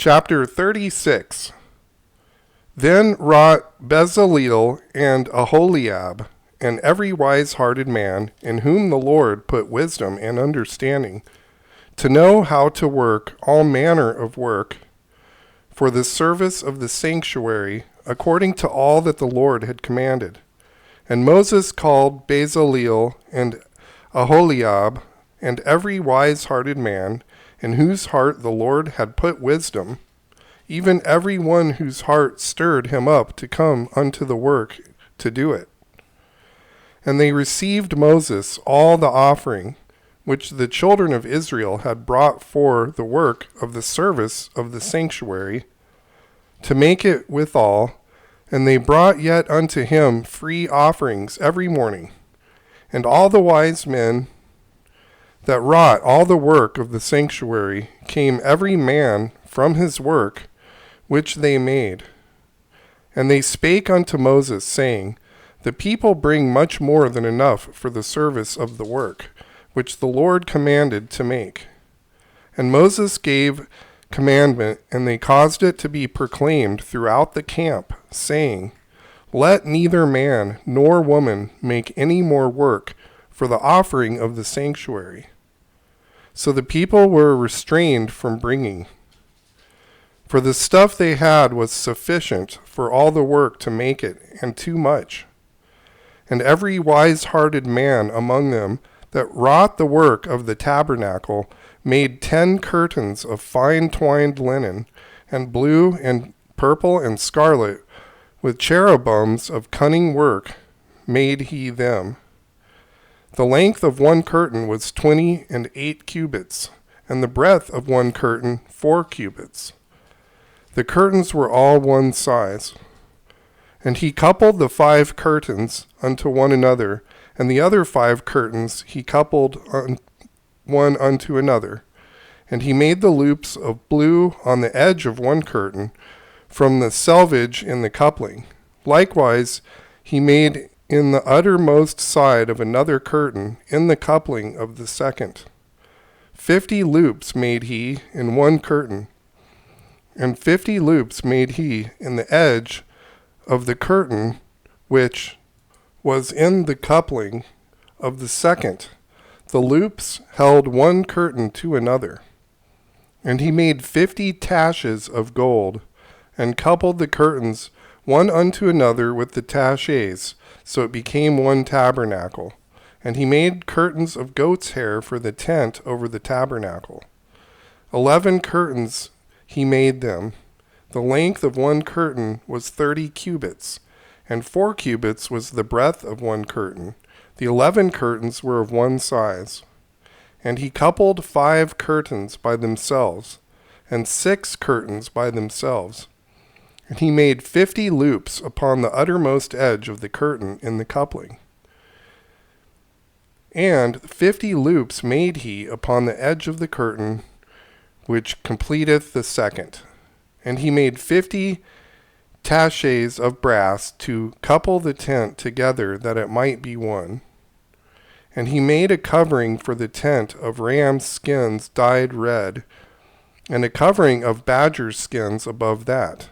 Chapter 36. Then wrought Bezaleel and Aholiab, and every wise-hearted man, in whom the Lord put wisdom and understanding, to know how to work all manner of work for the service of the sanctuary, according to all that the Lord had commanded. And Moses called Bezaleel and Aholiab, and every wise-hearted man, in whose heart the Lord had put wisdom, even every one whose heart stirred him up to come unto the work to do it. And they received Moses all the offering which the children of Israel had brought for the work of the service of the sanctuary, to make it withal, and they brought yet unto him free offerings every morning. And all the wise men that wrought all the work of the sanctuary came every man from his work which they made. And they spake unto Moses, saying, The people bring much more than enough for the service of the work, which the Lord commanded to make. And Moses gave commandment, and they caused it to be proclaimed throughout the camp, saying, Let neither man nor woman make any more work for the offering of the sanctuary. So the people were restrained from bringing, for the stuff they had was sufficient for all the work to make it, and too much. And every wise-hearted man among them that wrought the work of the tabernacle made 10 curtains of fine twined linen, and blue and purple and scarlet, with cherubims of cunning work made he them. The length of one curtain was 28 cubits, and the breadth of one curtain 4 cubits. The curtains were all one size. And he coupled the 5 curtains unto one another, and the other 5 curtains he coupled one unto another. And he made the loops of blue on the edge of one curtain, from the selvage in the coupling. Likewise he made in the uttermost side of another curtain in the coupling of the second. 50 loops made he in one curtain, and 50 loops made he in the edge of the curtain which was in the coupling of the second. The loops held one curtain to another. And he made 50 taches of gold, and coupled the curtains one unto another with the taches, so it became one tabernacle. And he made curtains of goat's hair for the tent over the tabernacle. 11 curtains he made them. The length of one curtain was 30 cubits, and 4 cubits was the breadth of one curtain. The 11 curtains were of one size. And he coupled 5 curtains by themselves, and 6 curtains by themselves. And he made 50 loops upon the uttermost edge of the curtain in the coupling. And 50 loops made he upon the edge of the curtain which completeth the second. And he made 50 taches of brass to couple the tent together, that it might be one. And he made a covering for the tent of ram's skins dyed red, and a covering of badger's skins above that.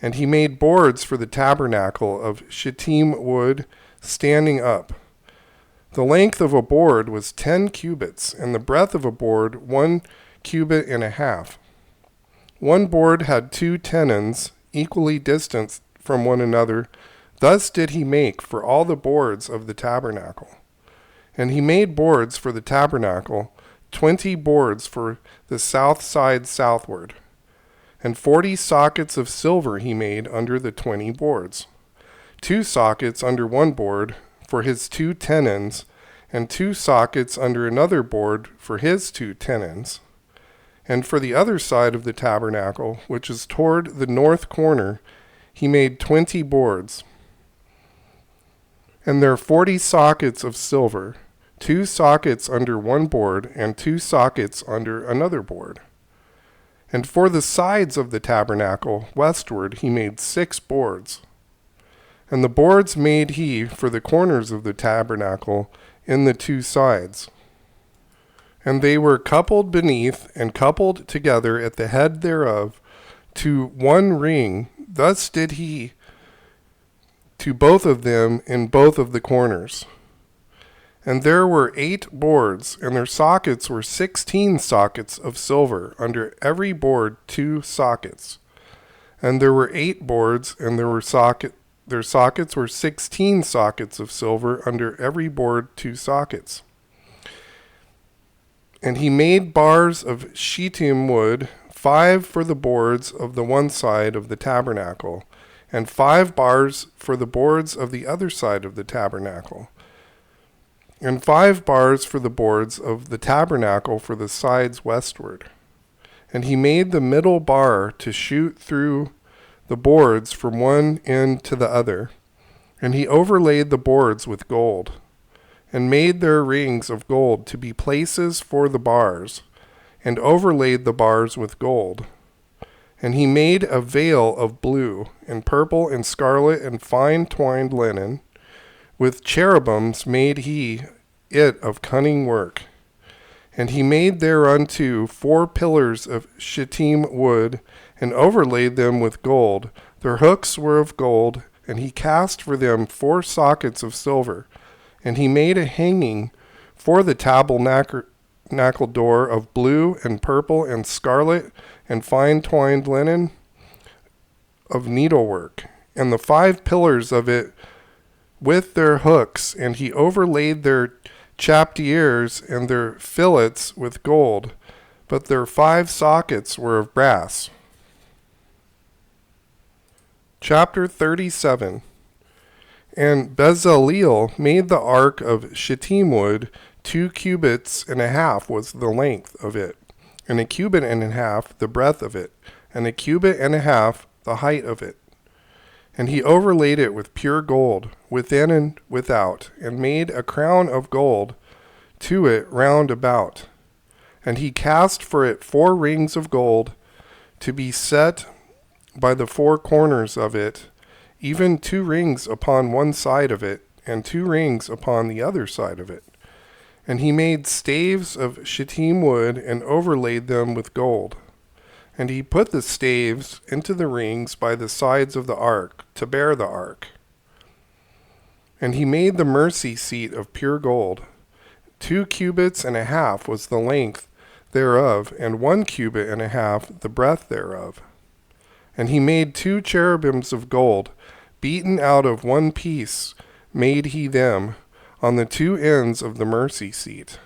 And he made boards for the tabernacle of shittim wood standing up. The length of a board was 10 cubits, and the breadth of a board 1 cubit and a half. One board had 2 tenons, equally distant from one another. Thus did he make for all the boards of the tabernacle. And he made boards for the tabernacle, 20 boards for the south side southward. And 40 sockets of silver he made under the 20 boards. 2 sockets under one board for his 2 tenons, and 2 sockets under another board for his 2 tenons. And for the other side of the tabernacle, which is toward the north corner, he made 20 boards. And there are 40 sockets of silver, 2 sockets under one board, and 2 sockets under another board. And for the sides of the tabernacle westward he made 6 boards. And the boards made he for the corners of the tabernacle in the 2 sides. And they were coupled beneath and coupled together at the head thereof to one ring. Thus did he to both of them in both of the corners. And there were 8 boards, and their sockets were 16 sockets of silver, under every board 2 sockets. And there were 8 boards, and their sockets were 16 sockets of silver, under every board 2 sockets. And he made bars of shittim wood, 5 for the boards of the one side of the tabernacle, and 5 bars for the boards of the other side of the tabernacle, and 5 bars for the boards of the tabernacle for the sides westward. And he made the middle bar to shoot through the boards from one end to the other. And he overlaid the boards with gold, and made their rings of gold to be places for the bars, and overlaid the bars with gold. And he made a veil of blue, and purple, and scarlet, and fine twined linen. With cherubims made he it of cunning work. And he made thereunto 4 pillars of shittim wood, and overlaid them with gold. Their hooks were of gold, and he cast for them 4 sockets of silver. And he made a hanging for the tabernacle door of blue, and purple, and scarlet, and fine twined linen of needlework, and the 5 pillars of it with their hooks, and he overlaid their chaptiers and their fillets with gold, but their 5 sockets were of brass. Chapter 37. And Bezaleel made the ark of shittim wood. 2 cubits and a half was the length of it, and 1 cubit and a half the breadth of it, and 1 cubit and a half the height of it. And he overlaid it with pure gold, within and without, and made a crown of gold to it round about. And he cast for it 4 rings of gold, to be set by the 4 corners of it, even 2 rings upon one side of it, and 2 rings upon the other side of it. And he made staves of shittim wood, and overlaid them with gold. And he put the staves into the rings by the sides of the ark, to bear the ark. And he made the mercy seat of pure gold. 2 cubits and a half was the length thereof, and 1 cubit and a half the breadth thereof. And he made 2 cherubims of gold, beaten out of one piece made he them, on the 2 ends of the mercy seat.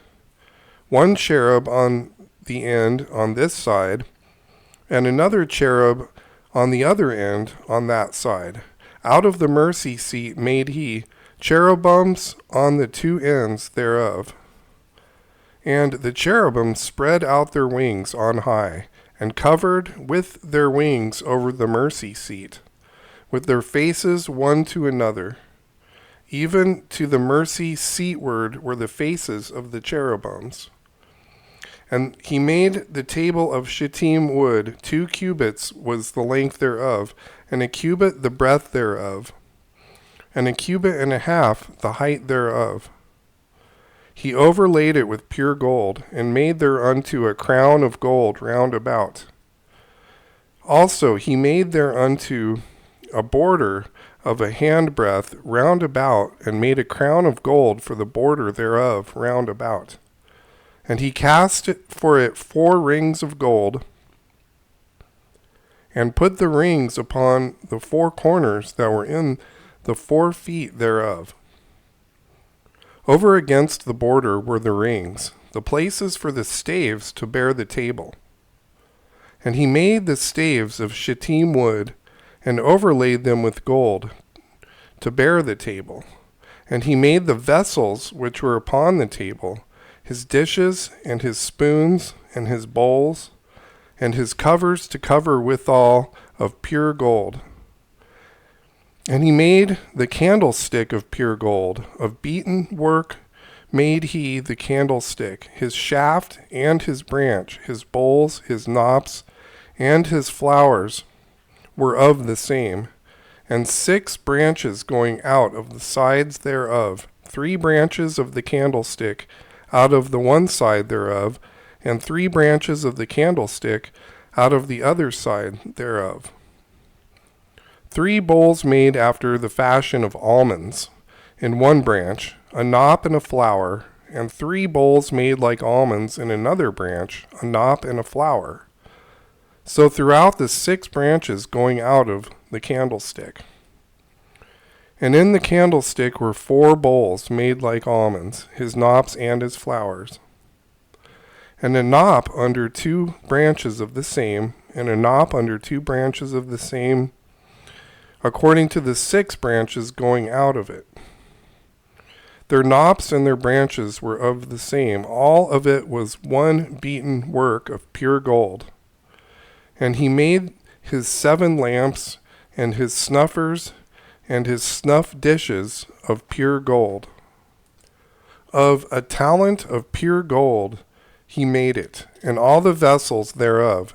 1 cherub on the end on this side, and another cherub on the other end on that side. Out of the mercy seat made he cherubims on the 2 ends thereof. And the cherubim spread out their wings on high, and covered with their wings over the mercy seat, with their faces one to another. Even to the mercy seatward were the faces of the cherubims. And he made the table of shittim wood. 2 cubits was the length thereof, and 1 cubit the breadth thereof, and 1 cubit and a half the height thereof. He overlaid it with pure gold, and made thereunto a crown of gold round about. Also he made thereunto a border of a handbreadth round about, and made a crown of gold for the border thereof round about. And he cast for it 4 rings of gold, and put the rings upon the 4 corners that were in the 4 feet thereof. Over against the border were the rings, the places for the staves to bear the table. And he made the staves of shittim wood, and overlaid them with gold, to bear the table. And he made the vessels which were upon the table, his dishes, and his spoons, and his bowls, and his covers to cover withal of pure gold. And he made the candlestick of pure gold, of beaten work made he the candlestick, his shaft and his branch, his bowls, his knops, and his flowers were of the same, and 6 branches going out of the sides thereof, 3 branches of the candlestick out of the one side thereof, and 3 branches of the candlestick out of the other side thereof. 3 bowls made after the fashion of almonds, in one branch, a knop and a flower, and 3 bowls made like almonds in another branch, a knop and a flower. So throughout the 6 branches going out of the candlestick. And in the candlestick were 4 bowls made like almonds, his knops and his flowers. And a knop under 2 branches of the same, and a knop under 2 branches of the same, according to the 6 branches going out of it. Their knops and their branches were of the same. All of it was one beaten work of pure gold. And he made his 7 lamps, and his snuffers, and his snuff dishes of pure gold. Of a talent of pure gold he made it, and all the vessels thereof.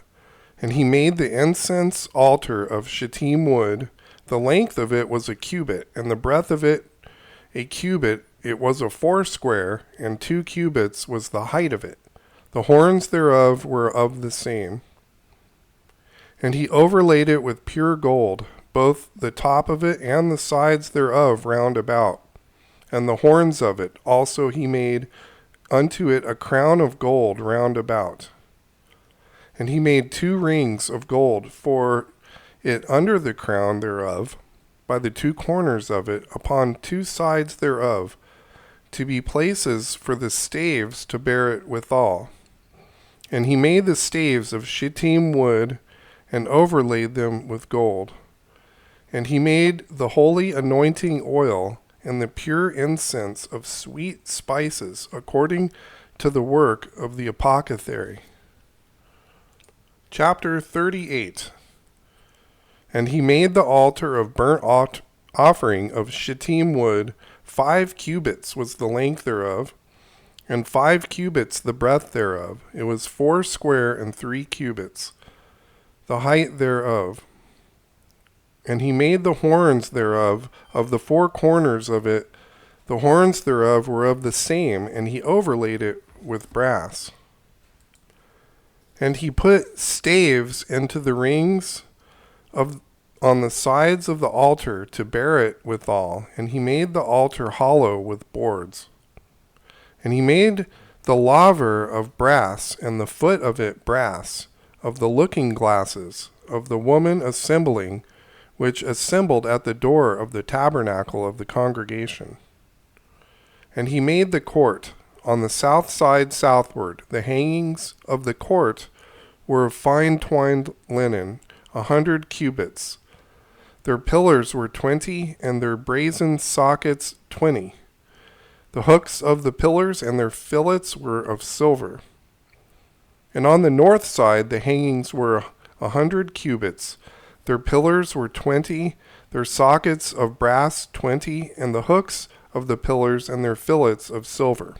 And he made the incense altar of shittim wood. The length of it was a cubit, and the breadth of it a cubit. It was a 4 square, and 2 cubits was the height of it. The horns thereof were of the same. And he overlaid it with pure gold, both the top of it and the sides thereof round about. And the horns of it also he made unto it a crown of gold round about. And he made 2 rings of gold for it under the crown thereof, by the 2 corners of it, upon 2 sides thereof, to be places for the staves to bear it withal. And he made the staves of shittim wood, and overlaid them with gold. And he made the holy anointing oil, and the pure incense of sweet spices, according to the work of the apothecary. Chapter 38. And he made the altar of burnt offering of shittim wood. 5 cubits was the length thereof, and 5 cubits the breadth thereof. It was 4 square and 3 cubits, the height thereof. And he made the horns thereof, of the 4 corners of it. The horns thereof were of the same, and he overlaid it with brass. And he put staves into the rings on the sides of the altar to bear it withal, and he made the altar hollow with boards. And he made the laver of brass, and the foot of it brass, of the looking glasses, of the woman assembling, which assembled at the door of the tabernacle of the congregation. And he made the court on the south side southward. The hangings of the court were of fine twined linen, 100 cubits. Their pillars were 20, and their brazen sockets 20. The hooks of the pillars and their fillets were of silver. And on the north side the hangings were 100 cubits. Their pillars were 20, their sockets of brass 20, and the hooks of the pillars and their fillets of silver.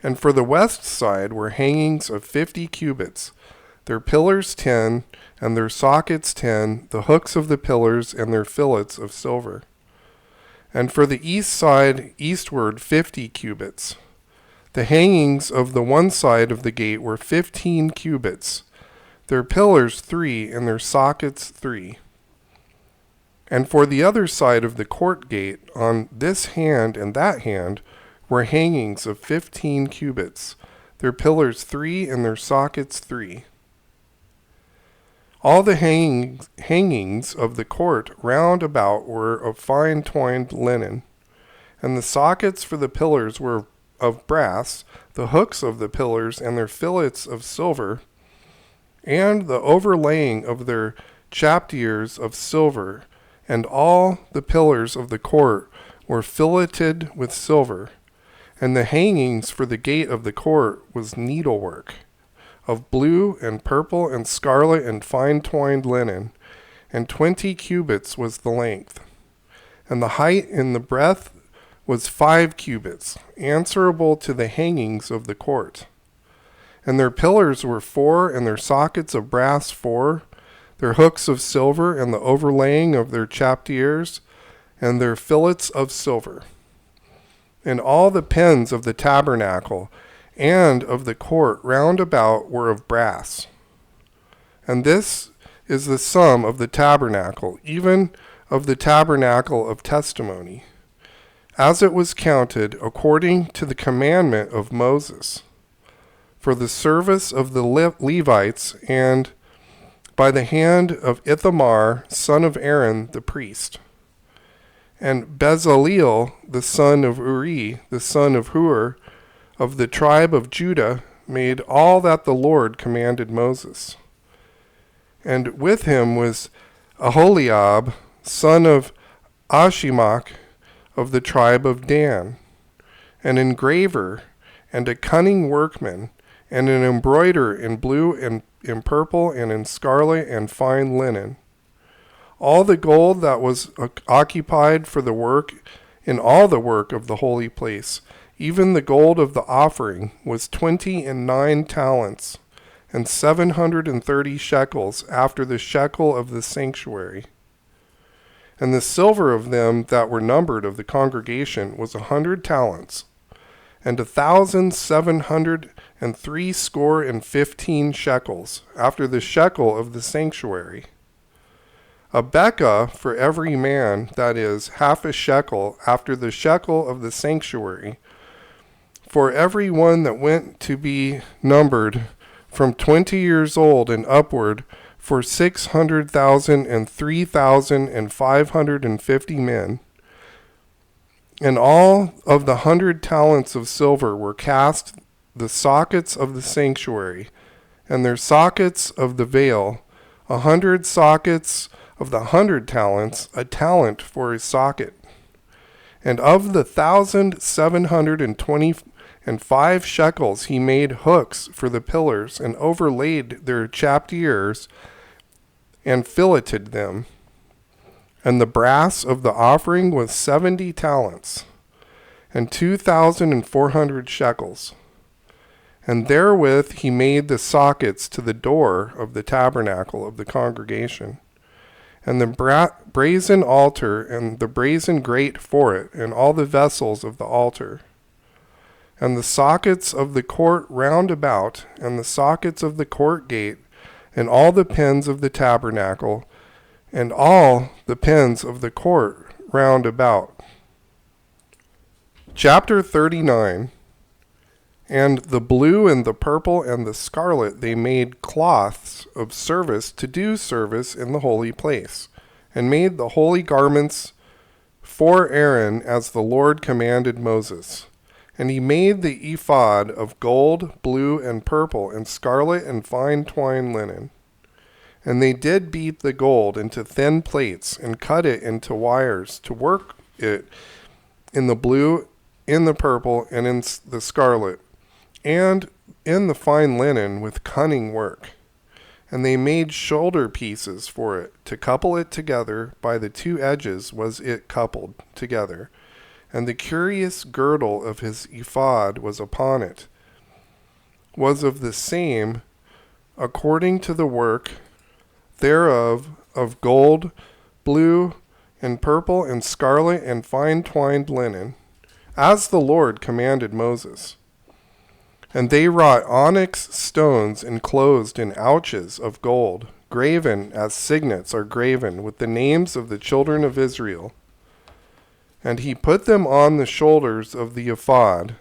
And for the west side were hangings of 50 cubits. Their pillars 10, and their sockets 10, the hooks of the pillars and their fillets of silver. And for the east side eastward 50 cubits. The hangings of the one side of the gate were 15 cubits. Their pillars 3, and their sockets 3. And for the other side of the court gate, on this hand and that hand, were hangings of 15 cubits. Their pillars 3, and their sockets 3. All the hangings of the court round about were of fine twined linen, and the sockets for the pillars were of brass, the hooks of the pillars and their fillets of silver, and the overlaying of their chaptiers of silver, and all the pillars of the court were filleted with silver, and the hangings for the gate of the court was needlework, of blue and purple and scarlet and fine twined linen, and 20 cubits was the length. And the height in the breadth was 5 cubits, answerable to the hangings of the court. And their pillars were 4, and their sockets of brass 4, their hooks of silver, and the overlaying of their chaptiers, and their fillets of silver. And all the pins of the tabernacle and of the court round about were of brass. And this is the sum of the tabernacle, even of the tabernacle of testimony, as it was counted according to the commandment of Moses, for the service of the Levites, and by the hand of Ithamar, son of Aaron, the priest. And Bezaleel, the son of Uri, the son of Hur, of the tribe of Judah, made all that the Lord commanded Moses. And with him was Aholiab, son of Ashimach, of the tribe of Dan, an engraver, and a cunning workman, and an embroiderer in blue and in purple and in scarlet and fine linen. All the gold that was occupied for the work, in all the work of the holy place, even the gold of the offering, was 29 talents, and 730 shekels, after the shekel of the sanctuary. And the silver of them that were numbered of the congregation was 100 talents, and 1,760 shekels, after the shekel of the sanctuary. A bekah for every man, that is, half a shekel, after the shekel of the sanctuary, for every one that went to be numbered from 20 years old and upward, for 600,000 and 3,550 men. And all of the 100 talents of silver were cast the sockets of the sanctuary, and their sockets of the veil, 100 sockets of the 100 talents, a talent for a socket. And of the 1,725 shekels he made hooks for the pillars, and overlaid their chaptiers, and filleted them. And the brass of the offering was 70 talents, and 2,400 shekels. And therewith he made the sockets to the door of the tabernacle of the congregation, and the brazen altar, and the brazen grate for it, and all the vessels of the altar, and the sockets of the court round about, and the sockets of the court gate, and all the pins of the tabernacle, and all the pins of the court round about. Chapter 39. And the blue and the purple and the scarlet they made cloths of service to do service in the holy place, and made the holy garments for Aaron as the Lord commanded Moses. And he made the ephod of gold, blue, and purple, and scarlet, and fine twined linen. And they did beat the gold into thin plates, and cut it into wires, to work it in the blue, in the purple, and in the scarlet, and in the fine linen with cunning work. And they made shoulder pieces for it, to couple it together. By the two edges was it coupled together. And the curious girdle of his ephod was upon it, was of the same, according to the work thereof, of gold, blue, and purple, and scarlet, and fine twined linen, as the Lord commanded Moses. And they wrought onyx stones enclosed in ouches of gold, graven as signets are graven with the names of the children of Israel. And he put them on the shoulders of the ephod,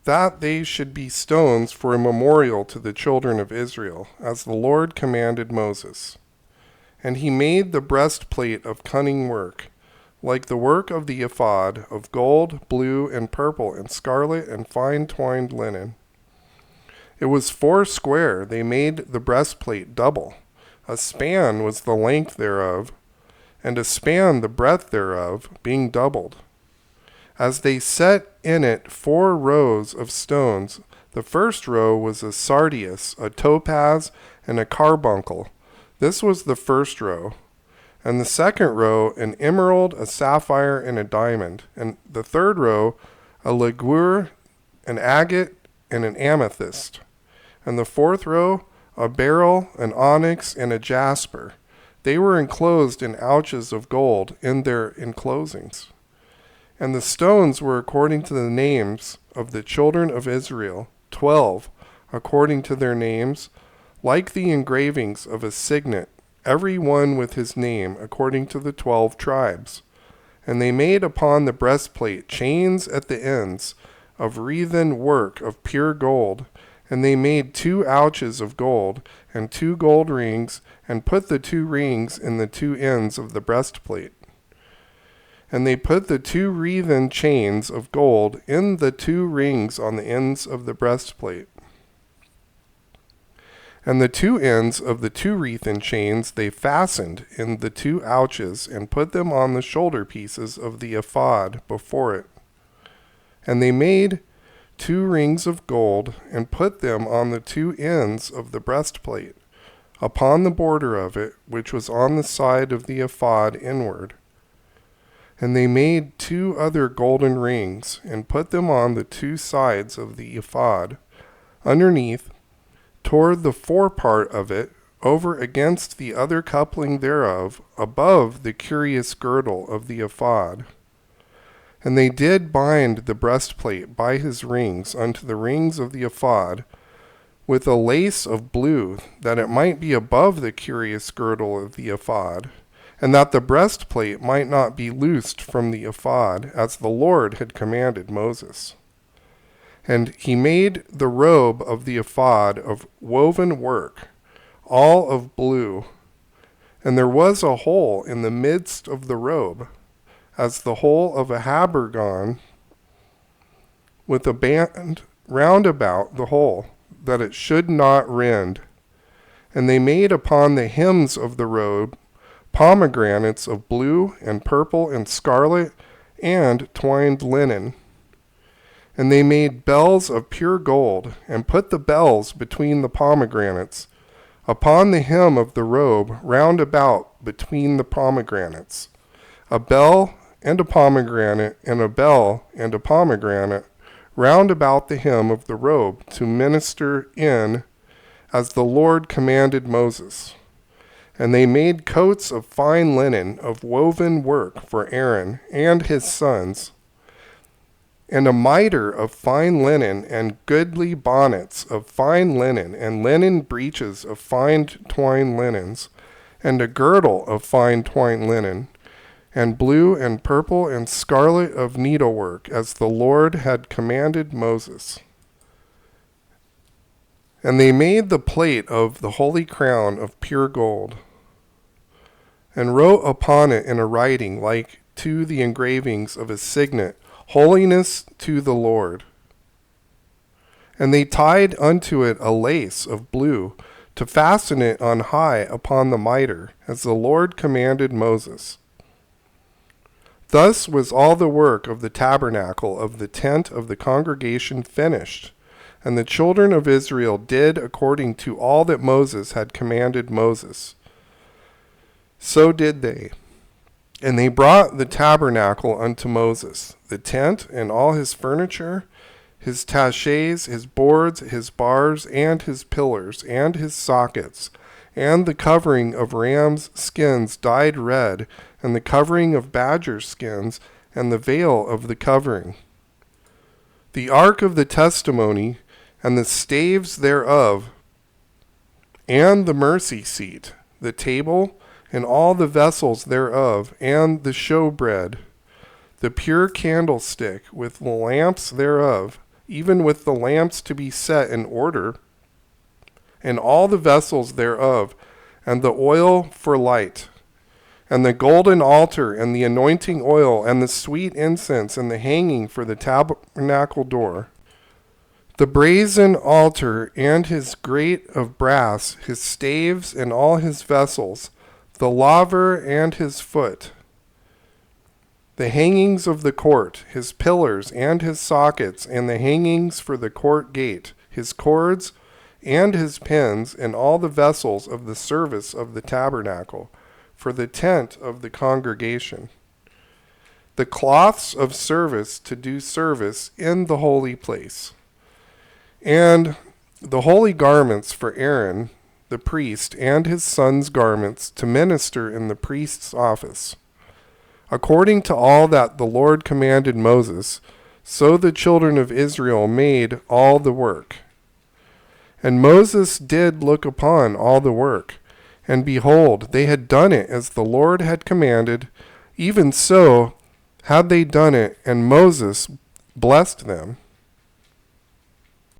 that they should be stones for a memorial to the children of Israel, as the Lord commanded Moses. And he made the breastplate of cunning work, like the work of the ephod, of gold, blue, and purple, and scarlet, and fine twined linen. It was 4 square. They made the breastplate double. A span was the length thereof, and a span the breadth thereof, being doubled. As they set in it 4 rows of stones, the first row was a sardius, a topaz, and a carbuncle. This was the first row. And the second row, an emerald, a sapphire, and a diamond. And the third row, a ligure, an agate, and an amethyst. And the fourth row, a beryl, an onyx, and a jasper. They were enclosed in ouches of gold in their enclosings. And the stones were according to the names of the children of Israel, 12, according to their names, like the engravings of a signet, every one with his name, according to the 12 tribes. And they made upon the breastplate chains at the ends of wreathen work of pure gold. And they made 2 ouches of gold, and 2 gold rings, and put the 2 rings in the 2 ends of the breastplate. And they put the 2 wreathen chains of gold in the 2 rings on the ends of the breastplate. And the 2 ends of the 2 wreathen chains they fastened in the 2 ouches, and put them on the shoulder pieces of the ephod before it. And they made 2 rings of gold, and put them on the 2 ends of the breastplate, upon the border of it, which was on the side of the ephod inward. And they made 2 other golden rings, and put them on the 2 sides of the ephod, underneath, toward the forepart of it, over against the other coupling thereof, above the curious girdle of the ephod. And they did bind the breastplate by his rings unto the rings of the ephod, with a lace of blue, that it might be above the curious girdle of the ephod, and that the breastplate might not be loosed from the ephod, as the Lord had commanded Moses. And he made the robe of the ephod of woven work, all of blue. And there was a hole in the midst of the robe, as the hole of a habergeon, with a band round about the hole, that it should not rend. And they made upon the hems of the robe pomegranates of blue and purple and scarlet and twined linen. And they made bells of pure gold, and put the bells between the pomegranates, upon the hem of the robe round about between the pomegranates, a bell and a pomegranate, and a bell and a pomegranate, round about the hem of the robe, to minister in, as the Lord commanded Moses. And they made coats of fine linen of woven work for Aaron and his sons, and a mitre of fine linen, and goodly bonnets of fine linen, and linen breeches of fine twined linens, and a girdle of fine twined linen, and blue and purple and scarlet of needlework, as the Lord had commanded Moses. And they made the plate of the holy crown of pure gold, and wrote upon it in a writing like to the engravings of a signet, Holiness to the Lord. And they tied unto it a lace of blue, to fasten it on high upon the mitre, as the Lord commanded Moses. Thus was all the work of the tabernacle of the tent of the congregation finished. And the children of Israel did according to all that Moses had commanded Moses. So did they. And they brought the tabernacle unto Moses, the tent and all his furniture, his taches, his boards, his bars, and his pillars, and his sockets, and the covering of rams' skins dyed red, and the covering of badger skins, and the veil of the covering. The ark of the testimony, and the staves thereof, and the mercy seat, the table, and all the vessels thereof, and the showbread, the pure candlestick with the lamps thereof, even with the lamps to be set in order, and all the vessels thereof, and the oil for light, and the golden altar, and the anointing oil, and the sweet incense, and the hanging for the tabernacle door, the brazen altar, and his grate of brass, his staves, and all his vessels, the laver and his foot, the hangings of the court, his pillars and his sockets, and the hangings for the court gate, his cords and his pins, and all the vessels of the service of the tabernacle, for the tent of the congregation, the cloths of service to do service in the holy place, and the holy garments for Aaron, the priest, and his sons' garments to minister in the priest's office, according to all that the Lord commanded Moses, So the children of Israel made all the work. And Moses did look upon all the work, and behold, they had done it as the Lord had commanded. Even so had they done it, and Moses blessed them.